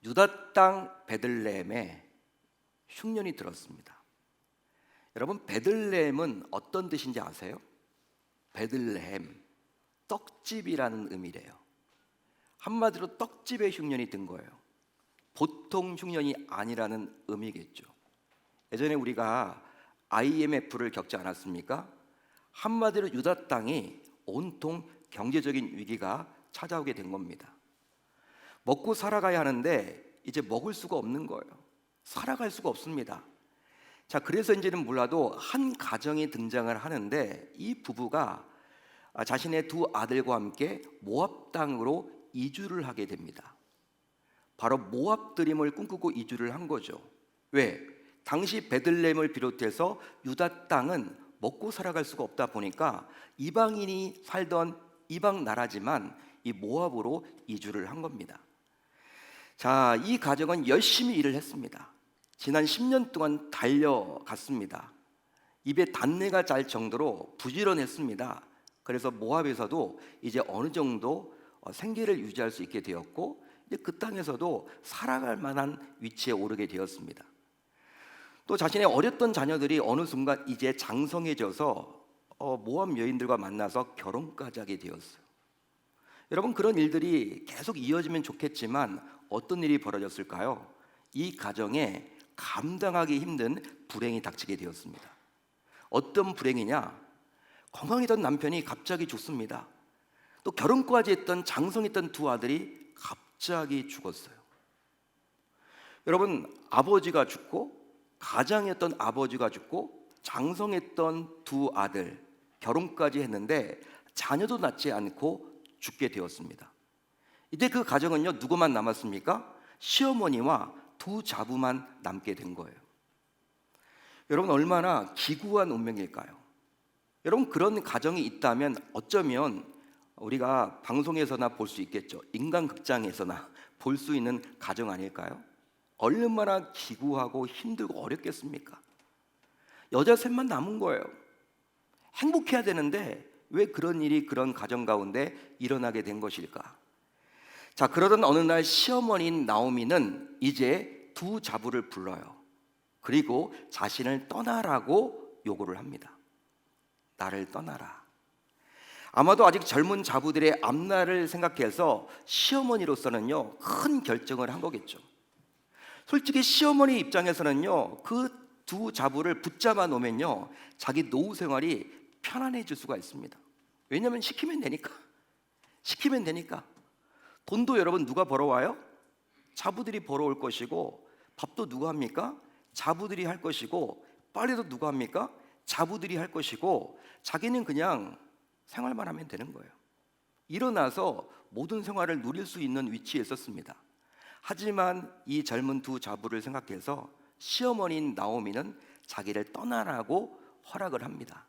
유다 땅 베들레헴에 흉년이 들었습니다. 여러분, 베들레헴은 어떤 뜻인지 아세요? 베들레헴, 떡집이라는 의미래요. 한마디로 떡집에 흉년이 든 거예요. 보통 흉년이 아니라는 의미겠죠. 예전에 우리가 IMF를 겪지 않았습니까? 한마디로 유다 땅이 온통 경제적인 위기가 찾아오게 된 겁니다. 먹고 살아가야 하는데 이제 먹을 수가 없는 거예요. 살아갈 수가 없습니다. 자, 그래서인지는 몰라도 한 가정이 등장을 하는데 이 부부가 자신의 두 아들과 함께 모압 땅으로 이주를 하게 됩니다. 바로 모압 드림을 꿈꾸고 이주를 한 거죠. 왜? 당시 베들레헴을 비롯해서 유다 땅은 먹고 살아갈 수가 없다 보니까 이방인이 살던 이방 나라지만 이 모압으로 이주를 한 겁니다. 자, 이 가정은 열심히 일을 했습니다. 지난 10년 동안 달려갔습니다. 입에 단내가 잘 정도로 부지런했습니다. 그래서 모압에서도 이제 어느 정도 생계를 유지할 수 있게 되었고, 이제 그 땅에서도 살아갈 만한 위치에 오르게 되었습니다. 또 자신의 어렸던 자녀들이 어느 순간 이제 장성해져서 모압 여인들과 만나서 결혼까지 하게 되었어요. 여러분, 그런 일들이 계속 이어지면 좋겠지만 어떤 일이 벌어졌을까요? 이 가정에 감당하기 힘든 불행이 닥치게 되었습니다. 어떤 불행이냐? 건강했던 남편이 갑자기 죽습니다. 또 결혼까지 했던 장성했던 두 아들이 갑자기 죽었어요. 여러분, 아버지가 죽고 가장이었던 아버지가 죽고 장성했던 두 아들, 결혼까지 했는데 자녀도 낳지 않고 죽게 되었습니다. 이제 그 가정은요, 누구만 남았습니까? 시어머니와 두 자부만 남게 된 거예요. 여러분, 얼마나 기구한 운명일까요? 여러분, 그런 가정이 있다면 어쩌면 우리가 방송에서나 볼 수 있겠죠. 인간극장에서나 볼 수 있는 가정 아닐까요? 얼마나 기구하고 힘들고 어렵겠습니까? 여자 셋만 남은 거예요. 행복해야 되는데 왜 그런 일이 그런 가정 가운데 일어나게 된 것일까? 자, 그러던 어느 날 시어머니인 나오미는 이제 두 자부를 불러요. 그리고 자신을 떠나라고 요구를 합니다. 나를 떠나라. 아마도 아직 젊은 자부들의 앞날을 생각해서 시어머니로서는요, 큰 결정을 한 거겠죠. 솔직히 시어머니 입장에서는요, 그 두 자부를 붙잡아 놓으면요, 자기 노후 생활이 편안해질 수가 있습니다. 왜냐하면 시키면 되니까. 돈도 여러분 누가 벌어와요? 자부들이 벌어올 것이고, 밥도 누가 합니까? 자부들이 할 것이고, 빨래도 누가 합니까? 자부들이 할 것이고, 자기는 그냥 생활만 하면 되는 거예요. 일어나서 모든 생활을 누릴 수 있는 위치에 있었습니다. 하지만 이 젊은 두 자부를 생각해서 시어머니인 나오미는 자기를 떠나라고 허락을 합니다.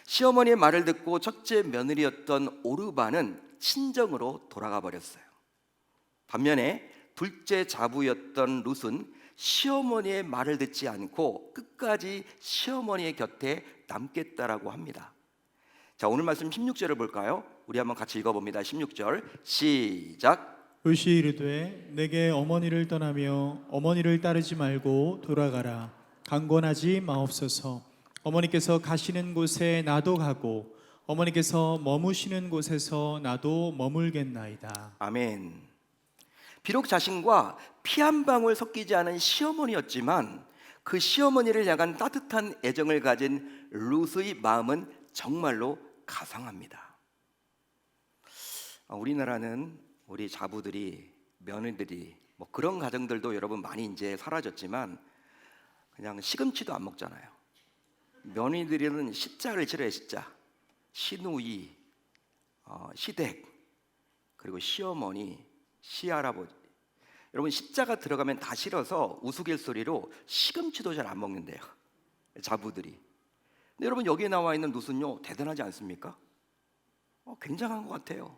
시어머니의 말을 듣고 첫째 며느리였던 오르바는 친정으로 돌아가 버렸어요. 반면에 둘째 자부였던 룻은 시어머니의 말을 듣지 않고 끝까지 시어머니의 곁에 남겠다라고 합니다. 자, 오늘 말씀 16절을 볼까요? 우리 한번 같이 읽어봅니다. 16절 시작. 룻이 이르되 내게 어머니를 떠나며 어머니를 따르지 말고 돌아가라. 강권하지 마옵소서. 어머니께서 가시는 곳에 나도 가고 어머니께서 머무시는 곳에서 나도 머물겠나이다. 아멘. 비록 자신과 피 한 방울 섞이지 않은 시어머니였지만 그 시어머니를 향한 따뜻한 애정을 가진 룻의 마음은 정말로 가상합니다. 우리나라는 우리 자부들이, 며느리들이, 뭐 그런 가정들도 여러분 많이 이제 사라졌지만 그냥 시금치도 안 먹잖아요. 며느리들은 시자를 싫어해요. 시자, 시누이, 시댁, 그리고 시어머니, 시할아버지. 여러분, 시자가 들어가면 다 싫어서 우스갯소리로 시금치도 잘 안 먹는데요, 자부들이. 근데 여러분, 여기에 나와 있는 룻은요, 대단하지 않습니까? 굉장한 것 같아요.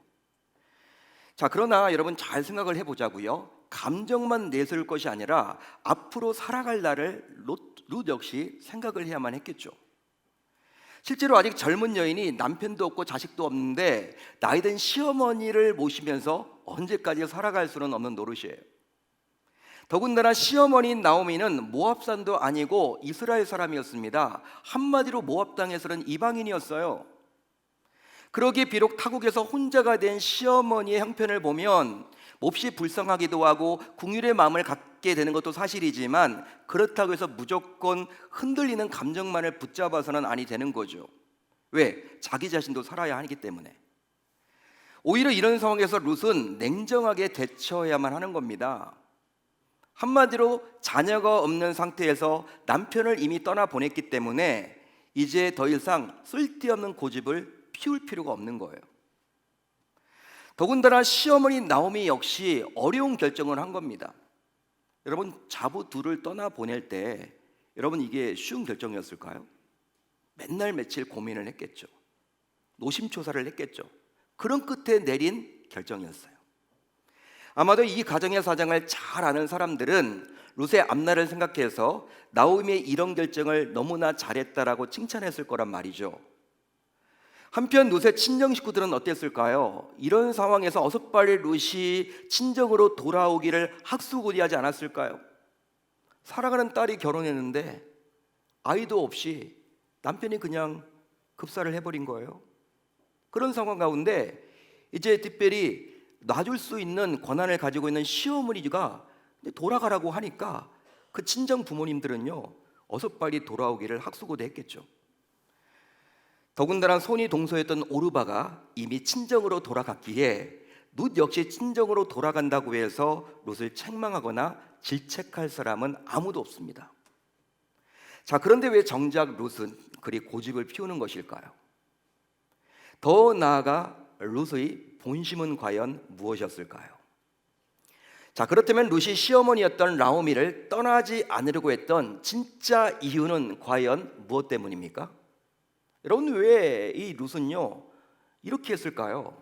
자, 그러나 여러분 잘 생각을 해보자고요. 감정만 내세울 것이 아니라 앞으로 살아갈 날을 룻 역시 생각을 해야만 했겠죠. 실제로 아직 젊은 여인이 남편도 없고 자식도 없는데 나이든 시어머니를 모시면서 언제까지 살아갈 수는 없는 노릇이에요. 더군다나 시어머니인 나오미는 모압산도 아니고 이스라엘 사람이었습니다. 한마디로 모압 땅에서는 이방인이었어요. 그러기에 비록 타국에서 혼자가 된 시어머니의 형편을 보면 몹시 불쌍하기도 하고 긍휼의 마음을 갖게 되는 것도 사실이지만, 그렇다고 해서 무조건 흔들리는 감정만을 붙잡아서는 아니 되는 거죠. 왜? 자기 자신도 살아야 하기 때문에. 오히려 이런 상황에서 룻은 냉정하게 대처해야만 하는 겁니다. 한마디로 자녀가 없는 상태에서 남편을 이미 떠나보냈기 때문에 이제 더 이상 쓸데없는 고집을 피울 필요가 없는 거예요. 더군다나 시어머니 나오미 역시 어려운 결정을 한 겁니다. 여러분, 자부 둘을 떠나보낼 때 여러분 이게 쉬운 결정이었을까요? 맨날 며칠 고민을 했겠죠. 노심초사를 했겠죠. 그런 끝에 내린 결정이었어요. 아마도 이 가정의 사정을 잘 아는 사람들은 룻의 앞날을 생각해서 나오미의 이런 결정을 너무나 잘했다라고 칭찬했을 거란 말이죠. 한편 룻의 친정 식구들은 어땠을까요? 이런 상황에서 어서 빨리 룻이 친정으로 돌아오기를 학수고대하지 않았을까요? 사랑하는 딸이 결혼했는데 아이도 없이 남편이 그냥 급사를 해버린 거예요. 그런 상황 가운데 이제 특별히 놔줄 수 있는 권한을 가지고 있는 시어머니가 돌아가라고 하니까 그 친정 부모님들은요, 어서 빨리 돌아오기를 학수고대했겠죠. 더군다나 손이 동서였던 오르바가 이미 친정으로 돌아갔기에 룻 역시 친정으로 돌아간다고 해서 룻을 책망하거나 질책할 사람은 아무도 없습니다. 자, 그런데 왜 정작 룻은 그리 고집을 피우는 것일까요? 더 나아가 룻의 본심은 과연 무엇이었을까요? 자, 그렇다면 룻이 시어머니였던 나오미를 떠나지 않으려고 했던 진짜 이유는 과연 무엇 때문입니까? 여러분, 왜 이 룻은요 이렇게 했을까요?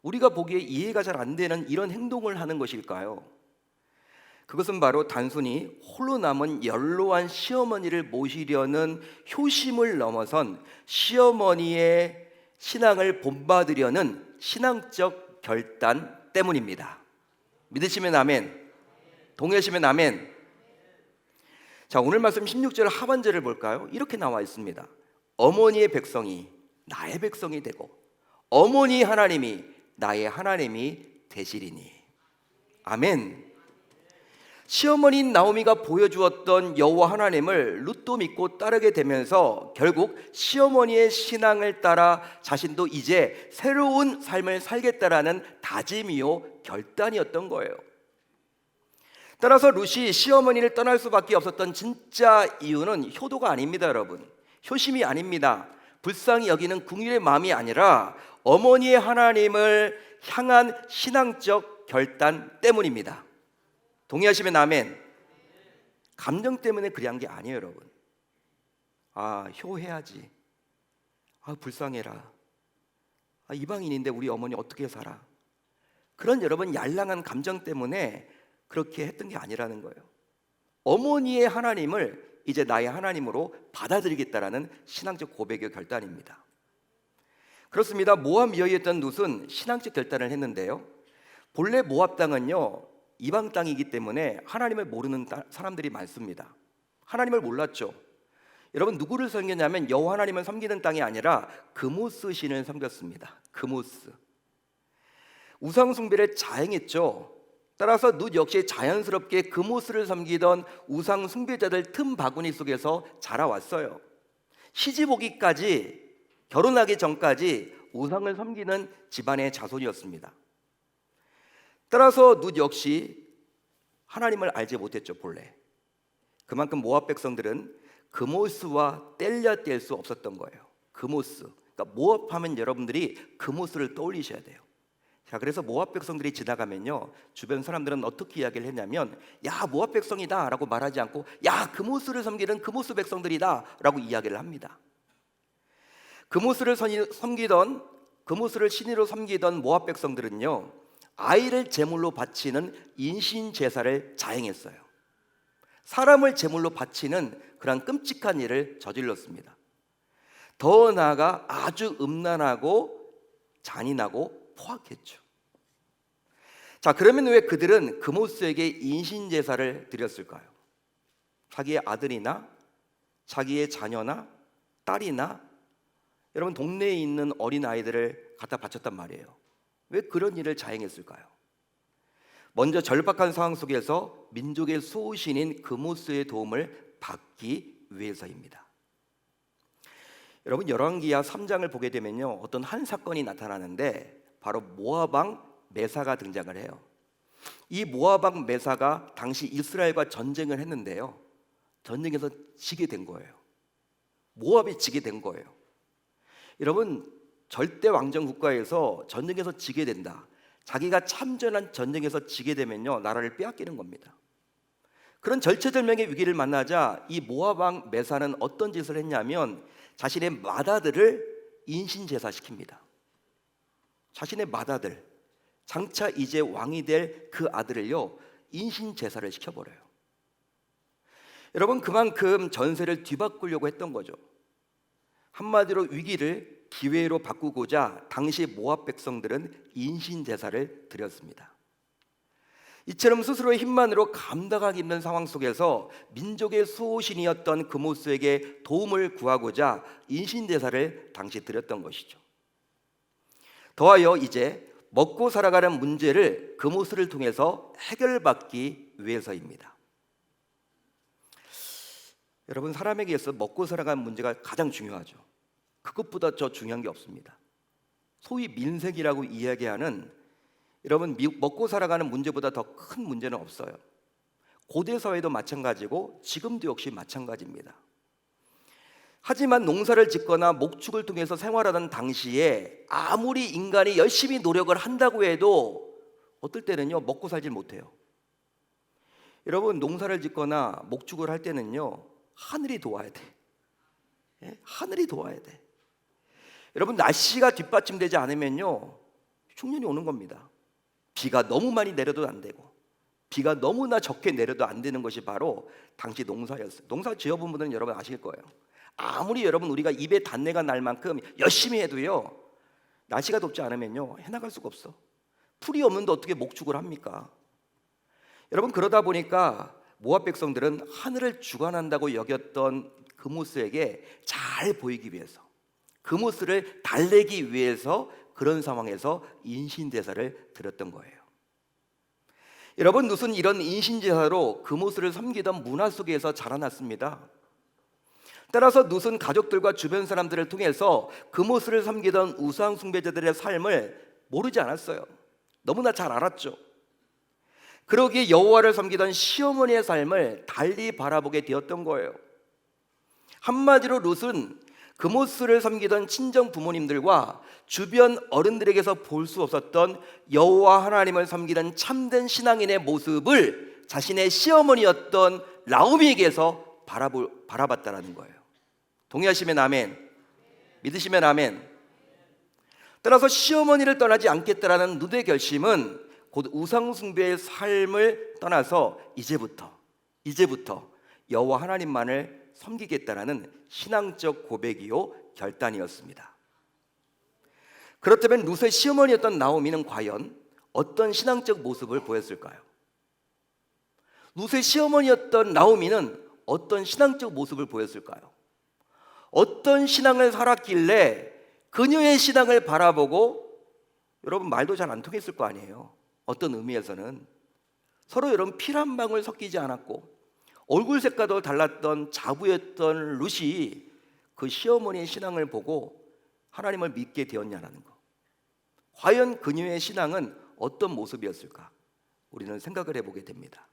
우리가 보기에 이해가 잘 안 되는 이런 행동을 하는 것일까요? 그것은 바로 단순히 홀로 남은 연로한 시어머니를 모시려는 효심을 넘어선 시어머니의 신앙을 본받으려는 신앙적 결단 때문입니다. 믿으시면 아멘, 동의하시면 아멘. 자, 오늘 말씀 16절 하반절을 볼까요? 이렇게 나와 있습니다. 어머니의 백성이 나의 백성이 되고 어머니 하나님이 나의 하나님이 되시리니. 아멘. 시어머니인 나오미가 보여주었던 여호와 하나님을 룻도 믿고 따르게 되면서 결국 시어머니의 신앙을 따라 자신도 이제 새로운 삶을 살겠다라는 다짐이요 결단이었던 거예요. 따라서 룻이 시어머니를 떠날 수밖에 없었던 진짜 이유는 효도가 아닙니다, 여러분. 효심이 아닙니다. 불쌍히 여기는 긍휼의 마음이 아니라 어머니의 하나님을 향한 신앙적 결단 때문입니다. 동의하시면 아멘. 감정 때문에 그리한 게 아니에요, 여러분. 아, 효해야지. 아, 불쌍해라. 아, 이방인인데 우리 어머니 어떻게 살아? 그런 여러분 얄랑한 감정 때문에 그렇게 했던 게 아니라는 거예요. 어머니의 하나님을 이제 나의 하나님으로 받아들이겠다라는 신앙적 고백의 결단입니다. 그렇습니다. 모압 여인이었던 룻은 신앙적 결단을 했는데요, 본래 모압 땅은요 이방 땅이기 때문에 하나님을 모르는 사람들이 많습니다. 하나님을 몰랐죠. 여러분, 누구를 섬겼냐면 여호와 하나님을 섬기는 땅이 아니라 그모스 신을 섬겼습니다. 그모스. 우상 숭배를 자행했죠. 따라서 룻 역시 자연스럽게 그모스를 섬기던 우상 숭배자들 틈 바구니 속에서 자라왔어요. 시집 오기까지, 결혼하기 전까지 우상을 섬기는 집안의 자손이었습니다. 따라서 룻 역시 하나님을 알지 못했죠, 본래. 그만큼 모압 백성들은 그모스와 뗄려 뗄 수 없었던 거예요. 그모스. 그러니까 모압하면 여러분들이 그모스를 떠올리셔야 돼요. 자, 그래서 모압 백성들이 지나가면요, 주변 사람들은 어떻게 이야기를 했냐면, 야, 모압 백성이다 라고 말하지 않고, 야, 그모스를 섬기는 그모스 백성들이다 라고 이야기를 합니다. 그모스를 신으로 섬기던 모압 백성들은요, 아이를 제물로 바치는 인신 제사를 자행했어요. 사람을 제물로 바치는 그런 끔찍한 일을 저질렀습니다. 더 나아가 아주 음란하고 잔인하고 포악했죠. 자, 그러면 왜 그들은 그모스에게 인신제사를 드렸을까요? 자기의 아들이나 자기의 자녀나 딸이나 여러분 동네에 있는 어린 아이들을 갖다 바쳤단 말이에요. 왜 그런 일을 자행했을까요? 먼저 절박한 상황 속에서 민족의 수호신인 그모스의 도움을 받기 위해서입니다. 여러분 열왕기하 3장을 보게 되면요, 어떤 한 사건이 나타나는데 바로 모압 왕 메사가 등장을 해요. 이 모압 왕 메사가 당시 이스라엘과 전쟁을 했는데요, 전쟁에서 지게 된 거예요. 모압이 지게 된 거예요. 여러분 절대 왕정 국가에서 전쟁에서 지게 된다, 자기가 참전한 전쟁에서 지게 되면요, 나라를 빼앗기는 겁니다. 그런 절체절명의 위기를 만나자 이 모압 왕 메사는 어떤 짓을 했냐면 자신의 맏아들을 인신제사시킵니다. 자신의 맏아들, 장차 이제 왕이 될 그 아들을요, 인신제사를 시켜버려요. 여러분 그만큼 전세를 뒤바꾸려고 했던 거죠. 한마디로 위기를 기회로 바꾸고자 당시 모압 백성들은 인신제사를 드렸습니다. 이처럼 스스로의 힘만으로 감당하기 힘든 상황 속에서 민족의 수호신이었던 그모스에게 도움을 구하고자 인신제사를 당시 드렸던 것이죠. 더하여 이제 먹고 살아가는 문제를 그모스를 통해서 해결받기 위해서입니다. 여러분 사람에게 있어서 먹고 살아가는 문제가 가장 중요하죠. 그것보다 더 중요한 게 없습니다. 소위 민생이라고 이야기하는 여러분 먹고 살아가는 문제보다 더 큰 문제는 없어요. 고대 사회도 마찬가지고 지금도 역시 마찬가지입니다. 하지만 농사를 짓거나 목축을 통해서 생활하던 당시에 아무리 인간이 열심히 노력을 한다고 해도 어떨 때는요 먹고 살질 못해요. 여러분 농사를 짓거나 목축을 할 때는요 하늘이 도와야 돼. 예? 하늘이 도와야 돼. 여러분 날씨가 뒷받침되지 않으면요 흉년이 오는 겁니다. 비가 너무 많이 내려도 안 되고 비가 너무나 적게 내려도 안 되는 것이 바로 당시 농사였어요. 농사 지어본 분들은 여러분 아실 거예요. 아무리 여러분 우리가 입에 단내가 날 만큼 열심히 해도요 날씨가 덥지 않으면요 해나갈 수가 없어. 풀이 없는데 어떻게 목축을 합니까? 여러분 그러다 보니까 모압 백성들은 하늘을 주관한다고 여겼던 그모스에게 잘 보이기 위해서, 그모스를 달래기 위해서 그런 상황에서 인신제사를 드렸던 거예요. 여러분 룻은 이런 인신제사로 그모스를 섬기던 문화 속에서 자라났습니다. 따라서 룻은 가족들과 주변 사람들을 통해서 그모스를 섬기던 우상 숭배자들의 삶을 모르지 않았어요. 너무나 잘 알았죠. 그러기에 여호와를 섬기던 시어머니의 삶을 달리 바라보게 되었던 거예요. 한마디로 룻은 그모스를 섬기던 친정 부모님들과 주변 어른들에게서 볼 수 없었던 여호와 하나님을 섬기는 참된 신앙인의 모습을 자신의 시어머니였던 나오미에게서 바라봤다라는 거예요. 동의하시면 아멘, 믿으시면 아멘. 따라서 시어머니를 떠나지 않겠다라는 룻의 결심은 곧 우상숭배의 삶을 떠나서 이제부터 여호와 하나님만을 섬기겠다라는 신앙적 고백이요 결단이었습니다. 그렇다면 룻의 시어머니였던 나오미는 과연 어떤 신앙적 모습을 보였을까요? 룻의 시어머니였던 나오미는 어떤 신앙적 모습을 보였을까요? 어떤 신앙을 살았길래 그녀의 신앙을 바라보고, 여러분 말도 잘 안 통했을 거 아니에요. 어떤 의미에서는 서로 여러분 피 한 방울 섞이지 않았고 얼굴 색깔도 달랐던 자부였던 룻이 그 시어머니의 신앙을 보고 하나님을 믿게 되었냐라는 거. 과연 그녀의 신앙은 어떤 모습이었을까? 우리는 생각을 해보게 됩니다.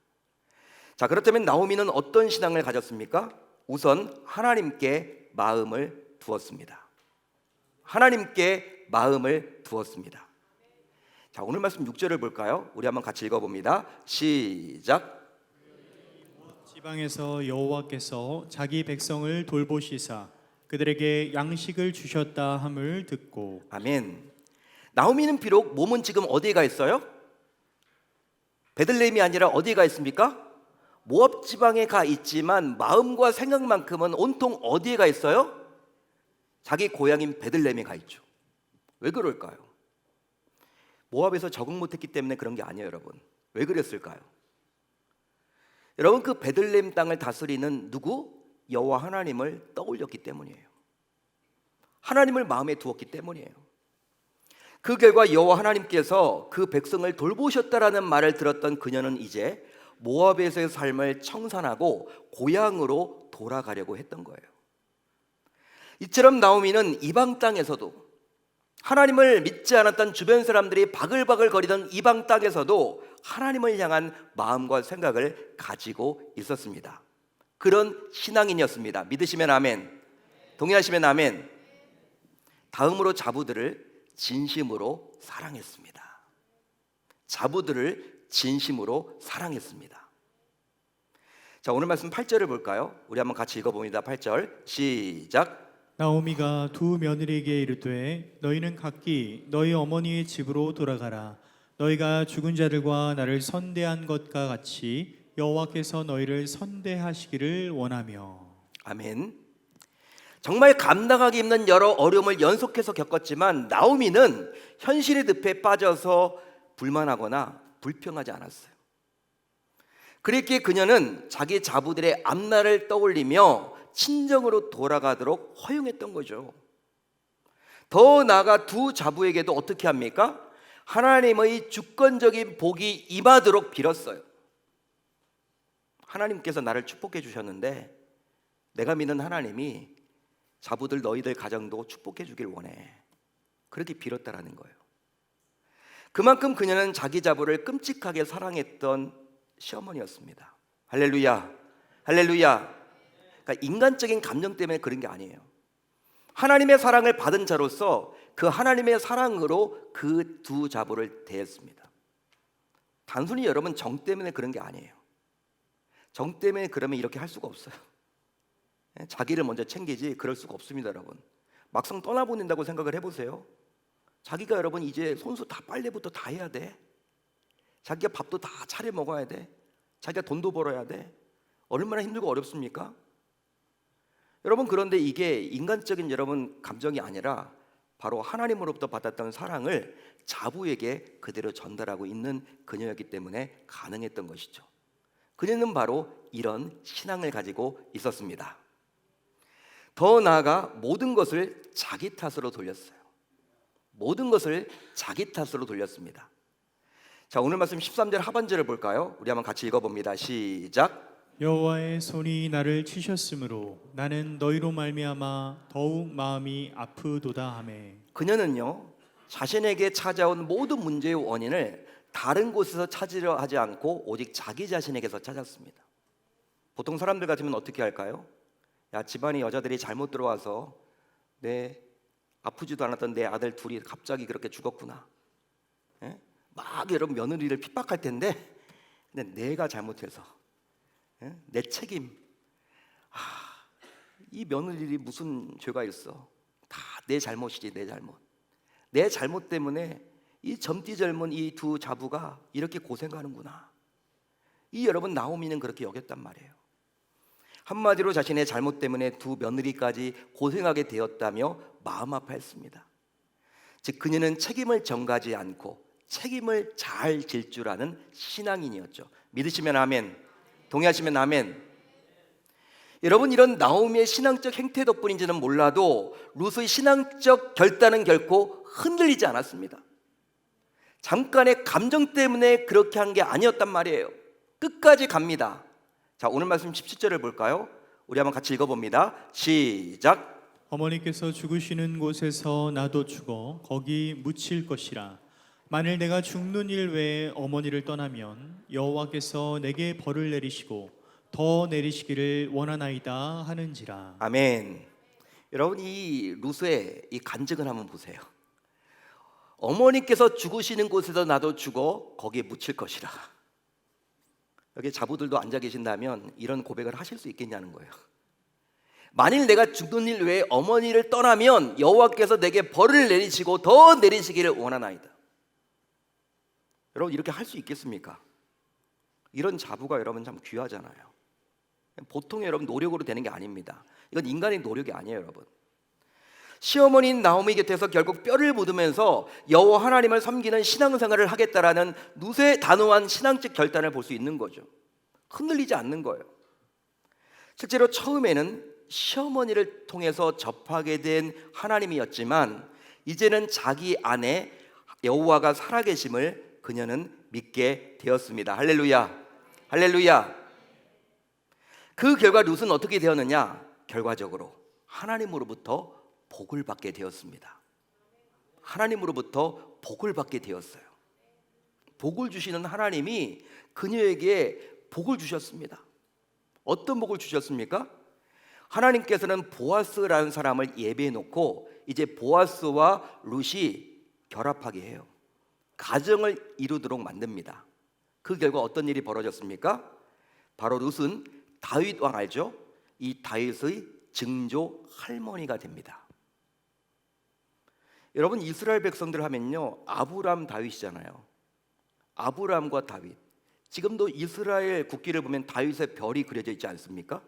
자, 그렇다면 나오미는 어떤 신앙을 가졌습니까? 우선 하나님께 마음을 두었습니다. 하나님께 마음을 두었습니다. 자, 오늘 말씀 6절을 볼까요? 우리 한번 같이 읽어봅니다. 시작. 지방에서 여호와께서 자기 백성을 돌보시사 그들에게 양식을 주셨다 함을 듣고. 아멘. 나오미는 비록 몸은 지금 어디에 가 있어요? 베들레헴이 아니라 어디에 가 있습니까? 모압 지방에 가 있지만 마음과 생각만큼은 온통 어디에 가 있어요? 자기 고향인 베들레헴에 가 있죠. 왜 그럴까요? 모압에서 적응 못했기 때문에 그런 게 아니에요, 여러분. 왜 그랬을까요? 여러분, 그 베들레헴 땅을 다스리는 누구? 여호와 하나님을 떠올렸기 때문이에요. 하나님을 마음에 두었기 때문이에요. 그 결과 여호와 하나님께서 그 백성을 돌보셨다라는 말을 들었던 그녀는 이제 모압에서의 삶을 청산하고 고향으로 돌아가려고 했던 거예요. 이처럼 나오미는 이방 땅에서도, 하나님을 믿지 않았던 주변 사람들이 바글바글 거리던 이방 땅에서도 하나님을 향한 마음과 생각을 가지고 있었습니다. 그런 신앙인이었습니다. 믿으시면 아멘, 동의하시면 아멘. 다음으로 자부들을 진심으로 사랑했습니다. 자부들을 진심으로 사랑했습니다. 자, 오늘 말씀 8절을 볼까요? 우리 한번 같이 읽어봅니다. 8절 시작. 나오미가 두 며느리에게 이르되 너희는 각기 너희 어머니의 집으로 돌아가라. 너희가 죽은 자들과 나를 선대한 것과 같이 여호와께서 너희를 선대하시기를 원하며. 아멘. 정말 감당하기 힘든 여러 어려움을 연속해서 겪었지만 나오미는 현실의 늪에 빠져서 불만하거나 불평하지 않았어요. 그랬기에 그녀는 자기 자부들의 앞날을 떠올리며 친정으로 돌아가도록 허용했던 거죠. 더 나아가 두 자부에게도 어떻게 합니까? 하나님의 주권적인 복이 임하도록 빌었어요. 하나님께서 나를 축복해 주셨는데 내가 믿는 하나님이 자부들 너희들 가정도 축복해 주길 원해. 그렇게 빌었다라는 거예요. 그만큼 그녀는 자기 자부를 끔찍하게 사랑했던 시어머니였습니다. 할렐루야, 할렐루야. 그러니까 인간적인 감정 때문에 그런 게 아니에요. 하나님의 사랑을 받은 자로서 그 하나님의 사랑으로 그 두 자부를 대했습니다. 단순히 여러분 정 때문에 그런 게 아니에요. 정 때문에 그러면 이렇게 할 수가 없어요. 자기를 먼저 챙기지 그럴 수가 없습니다, 여러분. 막상 떠나보낸다고 생각을 해보세요. 자기가 여러분 이제 손수 다 빨래부터 다 해야 돼. 자기가 밥도 다 차려 먹어야 돼. 자기가 돈도 벌어야 돼. 얼마나 힘들고 어렵습니까? 여러분, 그런데 이게 인간적인 여러분 감정이 아니라 바로 하나님으로부터 받았던 사랑을 자부에게 그대로 전달하고 있는 그녀였기 때문에 가능했던 것이죠. 그녀는 바로 이런 신앙을 가지고 있었습니다. 더 나아가 모든 것을 자기 탓으로 돌렸어요. 모든 것을 자기 탓으로 돌렸습니다. 자, 오늘 말씀 13절 하반절을 볼까요? 우리 한번 같이 읽어봅니다. 시작. 여호와의 손이 나를 치셨으므로 나는 너희로 말미암아 더욱 마음이 아프도다 하매. 그녀는요, 자신에게 찾아온 모든 문제의 원인을 다른 곳에서 찾으려 하지 않고 오직 자기 자신에게서 찾았습니다. 보통 사람들 같으면 어떻게 할까요? 야, 집안에 여자들이 잘못 들어와서 내 아프지도 않았던 내 아들 둘이 갑자기 그렇게 죽었구나. 예? 막 여러분 며느리를 핍박할 텐데, 근데 내가 잘못해서, 예? 내 책임. 이 며느리들이 무슨 죄가 있어? 다 내 잘못이지, 내 잘못. 내 잘못 때문에 이 젊디 젊은 이 두 자부가 이렇게 고생하는구나. 이 여러분 나오미는 그렇게 여겼단 말이에요. 한마디로 자신의 잘못 때문에 두 며느리까지 고생하게 되었다며 마음 아파했습니다. 즉 그녀는 책임을 전가하지 않고 책임을 잘 질 줄 아는 신앙인이었죠. 믿으시면 아멘, 동의하시면 아멘. 여러분, 이런 나오미의 신앙적 행태 덕분인지는 몰라도 룻의 신앙적 결단은 결코 흔들리지 않았습니다. 잠깐의 감정 때문에 그렇게 한 게 아니었단 말이에요. 끝까지 갑니다. 자, 오늘 말씀 17절을 볼까요? 우리 한번 같이 읽어봅니다. 시작. 어머니께서 죽으시는 곳에서 나도 죽어 거기 묻힐 것이라. 만일 내가 죽는 일 외에 어머니를 떠나면 여호와께서 내게 벌을 내리시고 더 내리시기를 원하나이다 하는지라. 아멘. 여러분, 이 룻의 이 간증을 한번 보세요. 어머니께서 죽으시는 곳에서 나도 죽어 거기에 묻힐 것이라. 여기 자부들도 앉아 계신다면 이런 고백을 하실 수 있겠냐는 거예요. 만일 내가 죽는 일 외에 어머니를 떠나면 여호와께서 내게 벌을 내리시고 더 내리시기를 원하나이다. 여러분, 이렇게 할 수 있겠습니까? 이런 자부가 여러분 참 귀하잖아요. 보통 여러분 노력으로 되는 게 아닙니다. 이건 인간의 노력이 아니에요, 여러분. 시어머니인 나오미 곁에서 결국 뼈를 묻으면서 여호와 하나님을 섬기는 신앙생활을 하겠다라는 누세 단호한 신앙적 결단을 볼 수 있는 거죠. 흔들리지 않는 거예요. 실제로 처음에는 시어머니를 통해서 접하게 된 하나님이었지만 이제는 자기 안에 여호와가 살아계심을 그녀는 믿게 되었습니다. 할렐루야, 할렐루야. 그 결과 룻은 어떻게 되었느냐? 결과적으로 하나님으로부터 복을 받게 되었습니다. 하나님으로부터 복을 받게 되었어요. 복을 주시는 하나님이 그녀에게 복을 주셨습니다. 어떤 복을 주셨습니까? 하나님께서는 보아스라는 사람을 예배해 놓고 이제 보아스와 룻이 결합하게 해요. 가정을 이루도록 만듭니다. 그 결과 어떤 일이 벌어졌습니까? 바로 룻은 다윗 왕 알죠? 이 다윗의 증조 할머니가 됩니다. 여러분, 이스라엘 백성들 하면요, 아브람 다윗이잖아요. 아브람과 다윗. 지금도 이스라엘 국기를 보면 다윗의 별이 그려져 있지 않습니까?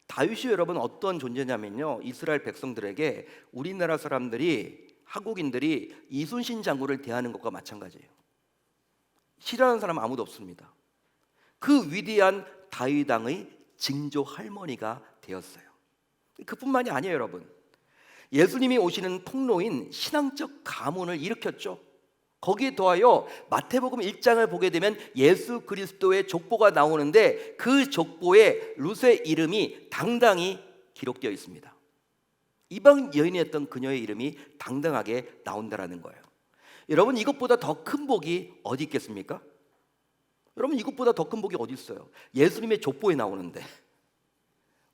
다윗이 여러분 어떤 존재냐면요, 이스라엘 백성들에게 우리나라 사람들이, 한국인들이 이순신 장군을 대하는 것과 마찬가지예요. 싫어하는 사람 아무도 없습니다. 그 위대한 다윗 왕의 증조 할머니가 되었어요. 그뿐만이 아니에요, 여러분. 예수님이 오시는 통로인 신앙적 가문을 일으켰죠. 거기에 더하여 마태복음 1장을 보게 되면 예수 그리스도의 족보가 나오는데 그 족보에 룻의 이름이 당당히 기록되어 있습니다. 이방 여인이었던 그녀의 이름이 당당하게 나온다라는 거예요. 여러분, 이것보다 더 큰 복이 어디 있겠습니까? 여러분, 이것보다 더 큰 복이 어디 있어요? 예수님의 족보에 나오는데.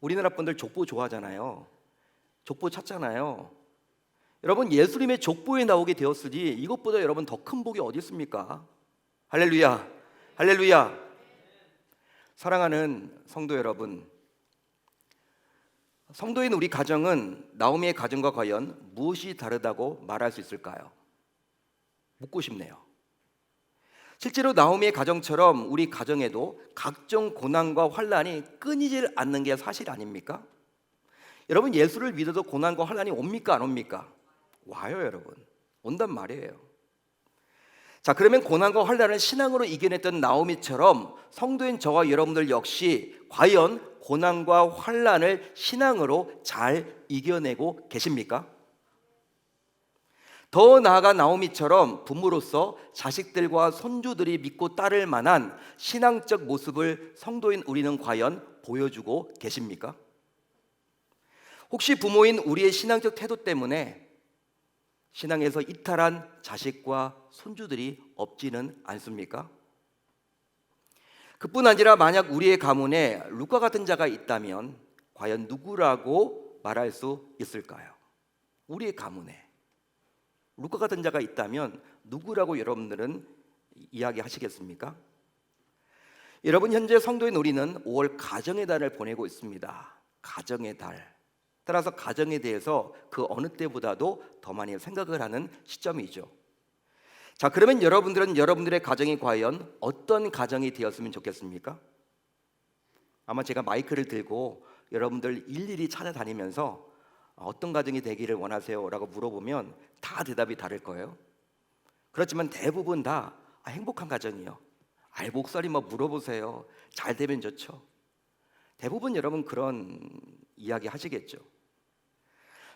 우리나라 분들 족보 좋아하잖아요. 족보 찾잖아요. 여러분, 예수님의 족보에 나오게 되었으니 이것보다 여러분 더 큰 복이 어디 있습니까? 할렐루야, 할렐루야. 사랑하는 성도 여러분, 성도인 우리 가정은 나오미의 가정과 과연 무엇이 다르다고 말할 수 있을까요? 묻고 싶네요. 실제로 나오미의 가정처럼 우리 가정에도 각종 고난과 환난이 끊이질 않는 게 사실 아닙니까? 여러분, 예수를 믿어도 고난과 환난이 옵니까, 안 옵니까? 와요, 여러분. 온단 말이에요. 자, 그러면 고난과 환난을 신앙으로 이겨냈던 나오미처럼 성도인 저와 여러분들 역시 과연 고난과 환난을 신앙으로 잘 이겨내고 계십니까? 더 나아가 나오미처럼 부모로서 자식들과 손주들이 믿고 따를 만한 신앙적 모습을 성도인 우리는 과연 보여주고 계십니까? 혹시 부모인 우리의 신앙적 태도 때문에 신앙에서 이탈한 자식과 손주들이 없지는 않습니까? 그뿐 아니라 만약 우리의 가문에 룻과 같은 자가 있다면 과연 누구라고 말할 수 있을까요? 우리의 가문에 룻과 같은 자가 있다면 누구라고 여러분들은 이야기하시겠습니까? 여러분, 현재 성도인 우리는 5월 가정의 달을 보내고 있습니다. 가정의 달. 따라서 가정에 대해서 그 어느 때보다도 더 많이 생각을 하는 시점이죠. 자, 그러면 여러분들은 여러분들의 가정이 과연 어떤 가정이 되었으면 좋겠습니까? 아마 제가 마이크를 들고 여러분들 일일이 찾아다니면서 어떤 가정이 되기를 원하세요? 라고 물어보면 다 대답이 다를 거예요. 그렇지만 대부분 다 행복한 가정이요. 목살이 뭐 물어보세요. 잘 되면 좋죠. 대부분 여러분 그런 이야기 하시겠죠.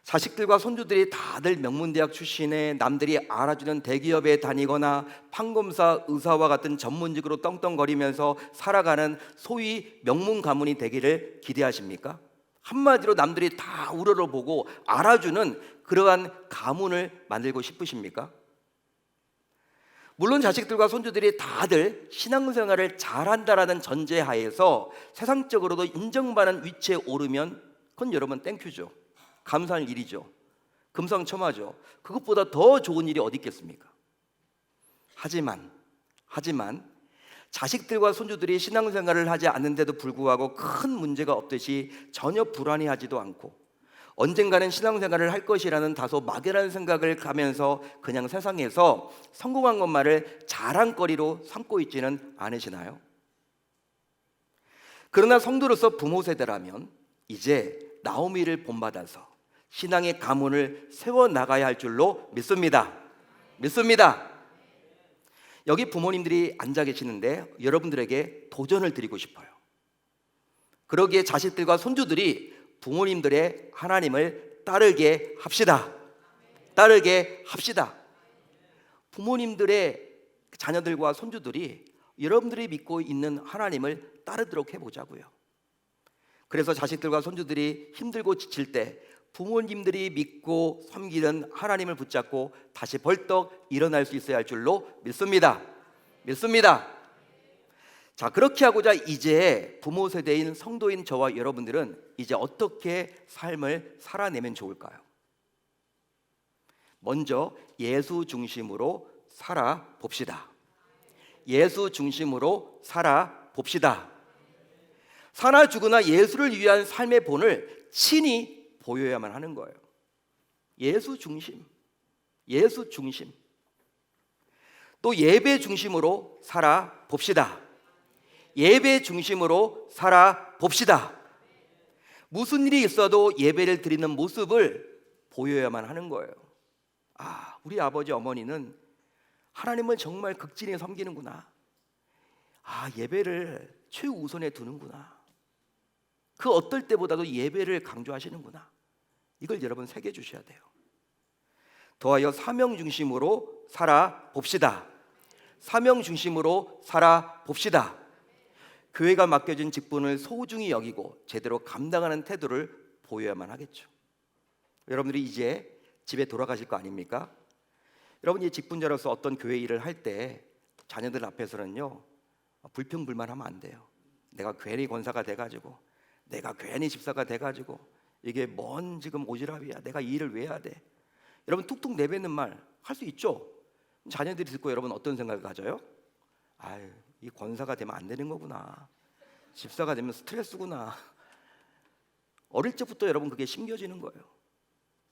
자식들과 손주들이 다들 명문대학 출신에 남들이 알아주는 대기업에 다니거나 판검사, 의사와 같은 전문직으로 떵떵거리면서 살아가는 소위 명문 가문이 되기를 기대하십니까? 한마디로 남들이 다 우러러보고 알아주는 그러한 가문을 만들고 싶으십니까? 물론 자식들과 손주들이 다들 신앙생활을 잘한다라는 전제하에서 세상적으로도 인정받는 위치에 오르면 그건 여러분 땡큐죠. 감사할 일이죠. 금상첨화죠. 그것보다 더 좋은 일이 어디 있겠습니까? 하지만 자식들과 손주들이 신앙생활을 하지 않는데도 불구하고 큰 문제가 없듯이 전혀 불안해하지도 않고 언젠가는 신앙생활을 할 것이라는 다소 막연한 생각을 가면서 그냥 세상에서 성공한 것만을 자랑거리로 삼고 있지는 않으시나요? 그러나 성도로서 부모 세대라면 이제 나오미를 본받아서 신앙의 가문을 세워나가야 할 줄로 믿습니다. 믿습니다. 여기 부모님들이 앉아 계시는데 여러분들에게 도전을 드리고 싶어요. 그러기에 자식들과 손주들이 부모님들의 하나님을 따르게 합시다. 따르게 합시다. 부모님들의 자녀들과 손주들이 여러분들이 믿고 있는 하나님을 따르도록 해보자고요. 그래서 자식들과 손주들이 힘들고 지칠 때 부모님들이 믿고 섬기는 하나님을 붙잡고 다시 벌떡 일어날 수 있어야 할 줄로 믿습니다. 믿습니다. 자, 그렇게 하고자 이제 부모 세대인 성도인 저와 여러분들은 이제 어떻게 삶을 살아내면 좋을까요? 먼저 예수 중심으로 살아봅시다. 예수 중심으로 살아봅시다. 사나 죽으나 예수를 위한 삶의 본을 친히 보여야만 하는 거예요. 예수 중심, 예수 중심. 또 예배 중심으로 살아봅시다. 예배 중심으로 살아봅시다. 무슨 일이 있어도 예배를 드리는 모습을 보여야만 하는 거예요. 아, 우리 아버지 어머니는 하나님을 정말 극진히 섬기는구나. 아, 예배를 최우선에 두는구나. 그 어떨 때보다도 예배를 강조하시는구나. 이걸 여러분 새겨 주셔야 돼요. 더하여 사명 중심으로 살아봅시다. 사명 중심으로 살아봅시다. 교회가 맡겨진 직분을 소중히 여기고 제대로 감당하는 태도를 보여야만 하겠죠. 여러분들이 이제 집에 돌아가실 거 아닙니까? 여러분, 이 직분자로서 어떤 교회 일을 할 때 자녀들 앞에서는요, 불평불만하면 안 돼요. 내가 괜히 권사가 돼가지고, 내가 괜히 집사가 돼가지고, 이게 뭔 지금 오지랖이야, 내가 이 일을 왜 해야 돼? 여러분, 툭툭 내뱉는 말 할 수 있죠? 자녀들이 듣고 여러분 어떤 생각을 가져요? 아유, 이 권사가 되면 안 되는 거구나, 집사가 되면 스트레스구나. 어릴 적부터 여러분 그게 심겨지는 거예요.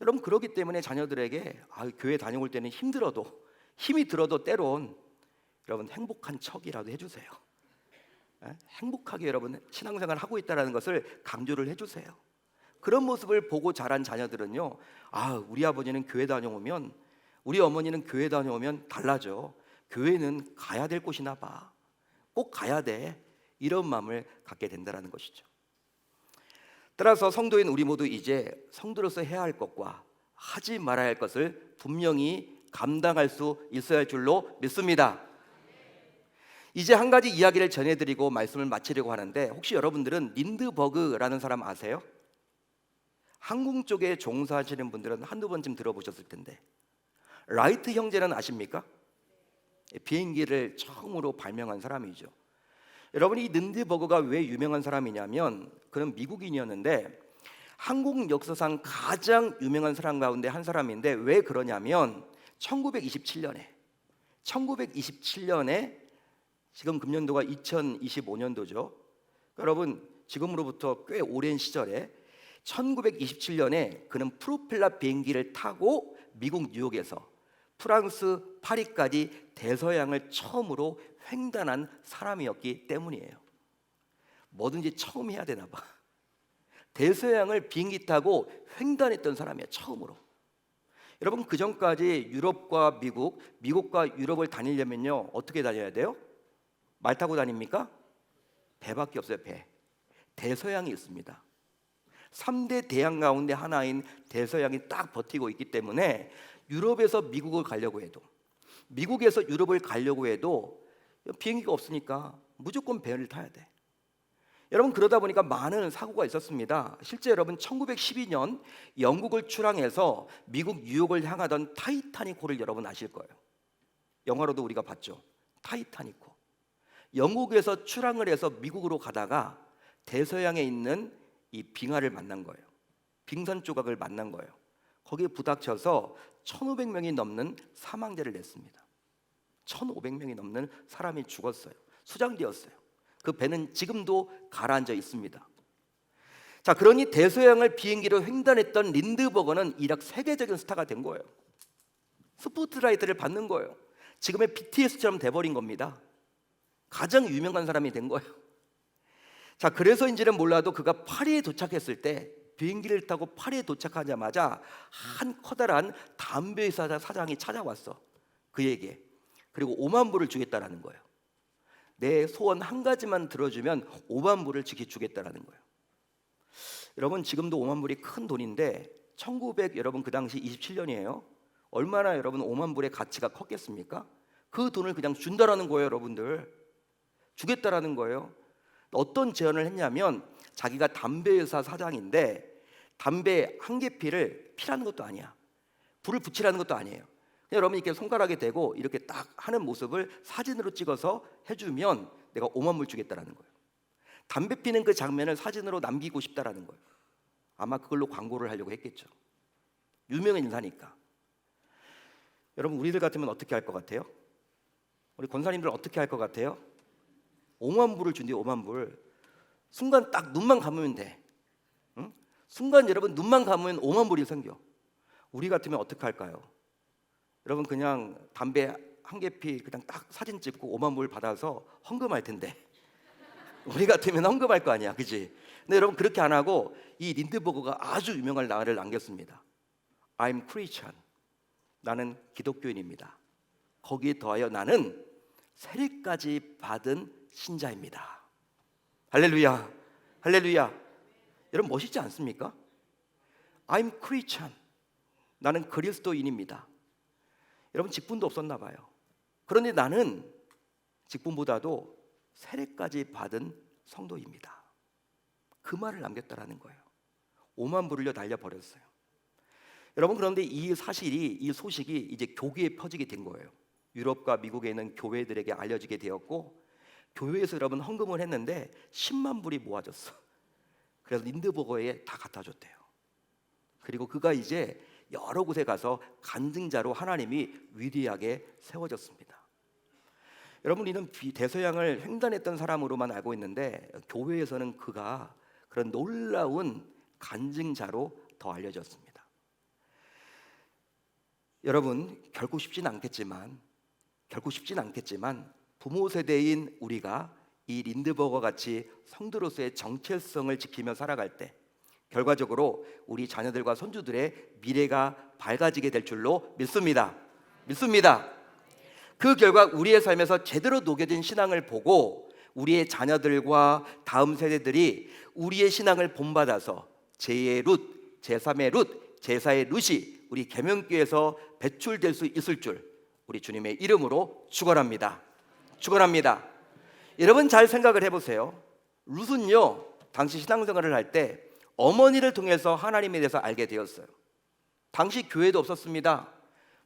여러분, 그렇기 때문에 자녀들에게 교회 다녀올 때는 힘들어도, 힘이 들어도 때론 여러분 행복한 척이라도 해주세요. 행복하게 여러분 신앙생활을 하고 있다는 것을 강조를 해주세요. 그런 모습을 보고 자란 자녀들은요, 우리 아버지는 교회 다녀오면, 우리 어머니는 교회 다녀오면 달라져, 교회는 가야 될 곳이나 봐, 꼭 가야 돼, 이런 마음을 갖게 된다는 것이죠. 따라서 성도인 우리 모두 이제 성도로서 해야 할 것과 하지 말아야 할 것을 분명히 감당할 수 있어야 할 줄로 믿습니다. 이제 한 가지 이야기를 전해드리고 말씀을 마치려고 하는데, 혹시 여러분들은 린드버그라는 사람 아세요? 항공 쪽에 종사하시는 분들은 한두 번쯤 들어보셨을 텐데, 라이트 형제는 아십니까? 비행기를 처음으로 발명한 사람이죠. 여러분, 이 린드버그가 왜 유명한 사람이냐면, 그는 미국인이었는데 항공 역사상 가장 유명한 사람 가운데 한 사람인데, 왜 그러냐면 1927년에 지금 금년도가 2025년도죠. 여러분, 지금으로부터 꽤 오랜 시절에 1927년에 그는 프로펠러 비행기를 타고 미국 뉴욕에서 프랑스 파리까지 대서양을 처음으로 횡단한 사람이었기 때문이에요. 뭐든지 처음 해야 되나 봐. 대서양을 비행기 타고 횡단했던 사람이에요, 처음으로. 여러분, 그 전까지 유럽과 미국과 유럽을 다니려면요, 어떻게 다녀야 돼요? 말 타고 다닙니까? 배밖에 없어요, 배. 대서양이 있습니다. 3대 대양 가운데 하나인 대서양이 딱 버티고 있기 때문에 유럽에서 미국을 가려고 해도, 미국에서 유럽을 가려고 해도 비행기가 없으니까 무조건 배를 타야 돼. 여러분, 그러다 보니까 많은 사고가 있었습니다. 실제 여러분, 1912년 영국을 출항해서 미국 뉴욕을 향하던 타이타닉호를 여러분 아실 거예요. 영화로도 우리가 봤죠, 타이타닉호. 영국에서 출항을 해서 미국으로 가다가 대서양에 있는 이 빙하를 만난 거예요. 빙산 조각을 만난 거예요. 거기에 부닥쳐서 1,500명이 넘는 사망자를 냈습니다. 1,500명이 넘는 사람이 죽었어요. 수장되었어요. 그 배는 지금도 가라앉아 있습니다. 자, 그러니 대서양을 비행기로 횡단했던 린드버거는 이rak 세계적인 스타가 된 거예요. 스포트라이트를 받는 거예요. 지금의 BTS처럼 돼버린 겁니다. 가장 유명한 사람이 된 거예요. 자, 그래서인지는 몰라도 그가 파리에 도착했을 때 비행기를 타고 파리에 도착하자마자 한 커다란 담배 회사 사장이 찾아왔어, 그에게. 그리고 5만 불을 주겠다라는 거예요. 내 소원 한 가지만 들어주면 5만 불을 지켜주겠다라는 거예요. 여러분, 지금도 5만 불이 큰 돈인데 1900 여러분 그 당시 27년이에요. 얼마나 여러분 5만 불의 가치가 컸겠습니까? 그 돈을 그냥 준다라는 거예요, 여러분들. 주겠다라는 거예요. 어떤 제안을 했냐면, 자기가 담배 회사 사장인데 담배 한 개 피를 피라는 것도 아니야, 불을 붙이라는 것도 아니에요. 그냥 여러분이 이렇게 손가락에 대고 이렇게 딱 하는 모습을 사진으로 찍어서 해주면 내가 5만 불 주겠다라는 거예요. 담배 피는 그 장면을 사진으로 남기고 싶다라는 거예요. 아마 그걸로 광고를 하려고 했겠죠. 유명한 인사니까. 여러분, 우리들 같으면 어떻게 할 것 같아요? 우리 권사님들 어떻게 할 것 같아요? 5만 불을 준대. 5만 불. 순간 딱 눈만 감으면 돼. 응? 순간 여러분 눈만 감으면 5만 불이 생겨. 우리 같으면 어떻게 할까요? 여러분, 그냥 담배 한 개 피 그냥 딱 사진 찍고 5만 불 받아서 헌금할 텐데. 우리 같으면 헌금할 거 아니야, 그지? 근데 여러분, 그렇게 안 하고 이 린드버거가 아주 유명한 말을 남겼습니다. I'm Christian. 나는 기독교인입니다. 거기에 더하여 나는 세례까지 받은 신자입니다. 할렐루야, 할렐루야. 여러분, 멋있지 않습니까? I'm Christian. 나는 그리스도인입니다. 여러분, 직분도 없었나 봐요. 그런데 나는 직분보다도 세례까지 받은 성도입니다. 그 말을 남겼다라는 거예요. 5만 불을요 날려버렸어요. 여러분, 그런데 이 사실이, 이 소식이 이제 교회에 퍼지게 된 거예요. 유럽과 미국에 있는 교회들에게 알려지게 되었고, 교회에서 여러분 헌금을 했는데 10만 불이 모아졌어. 그래서 린드버거에 다 갖다 줬대요. 그리고 그가 이제 여러 곳에 가서 간증자로 하나님이 위대하게 세워졌습니다. 여러분, 이는 대서양을 횡단했던 사람으로만 알고 있는데 교회에서는 그가 그런 놀라운 간증자로 더 알려졌습니다. 여러분, 결코 쉽진 않겠지만 부모 세대인 우리가 이 린드버거 같이 성도로서의 정체성을 지키며 살아갈 때 결과적으로 우리 자녀들과 손주들의 미래가 밝아지게 될 줄로 믿습니다. 그 결과 우리의 삶에서 제대로 녹여진 신앙을 보고 우리의 자녀들과 다음 세대들이 우리의 신앙을 본받아서 제2의 룻, 제3의 룻, 제4의 룻이 우리 계명교에서 배출될 수 있을 줄 우리 주님의 이름으로 축원합니다. 여러분, 잘 생각을 해보세요. 룻은요, 당시 신앙생활을 할 때 어머니를 통해서 하나님에 대해서 알게 되었어요. 당시 교회도 없었습니다.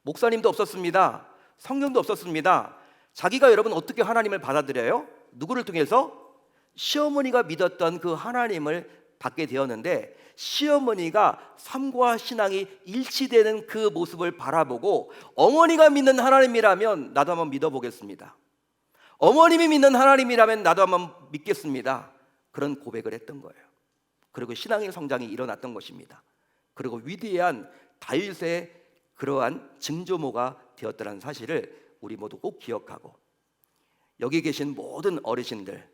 목사님도 없었습니다. 성경도 없었습니다. 자기가 여러분 어떻게 하나님을 받아들여요? 누구를 통해서? 시어머니가 믿었던 그 하나님을 받게 되었는데, 시어머니가 삶과 신앙이 일치되는 그 모습을 바라보고 어머니가 믿는 하나님이라면 나도 한번 믿어보겠습니다. 어머님이 믿는 하나님이라면 나도 한번 믿겠습니다. 그런 고백을 했던 거예요. 그리고 신앙의 성장이 일어났던 것입니다. 그리고 위대한 다윗의 그러한 증조모가 되었다는 사실을 우리 모두 꼭 기억하고, 여기 계신 모든 어르신들,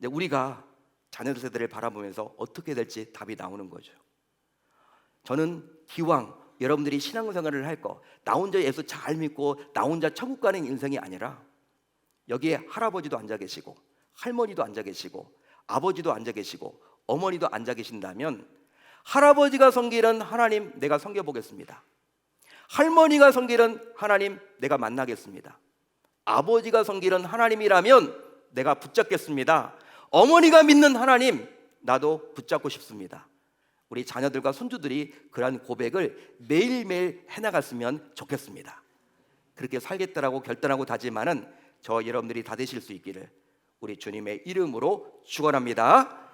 우리가 자녀 세대를 바라보면서 어떻게 될지 답이 나오는 거죠. 저는 기왕 여러분들이 신앙생활을 할 거, 나 혼자 예수 잘 믿고 나 혼자 천국 가는 인생이 아니라 여기에 할아버지도 앉아 계시고 할머니도 앉아 계시고 아버지도 앉아 계시고 어머니도 앉아 계신다면, 할아버지가 섬기는 하나님 내가 섬겨보겠습니다. 할머니가 섬기는 하나님 내가 만나겠습니다. 아버지가 섬기는 하나님이라면 내가 붙잡겠습니다. 어머니가 믿는 하나님 나도 붙잡고 싶습니다. 우리 자녀들과 손주들이 그러한 고백을 매일매일 해나갔으면 좋겠습니다. 그렇게 살겠다라고 결단하고 다짐하는 저 여러분들이 다 되실 수 있기를 우리 주님의 이름으로 축원합니다.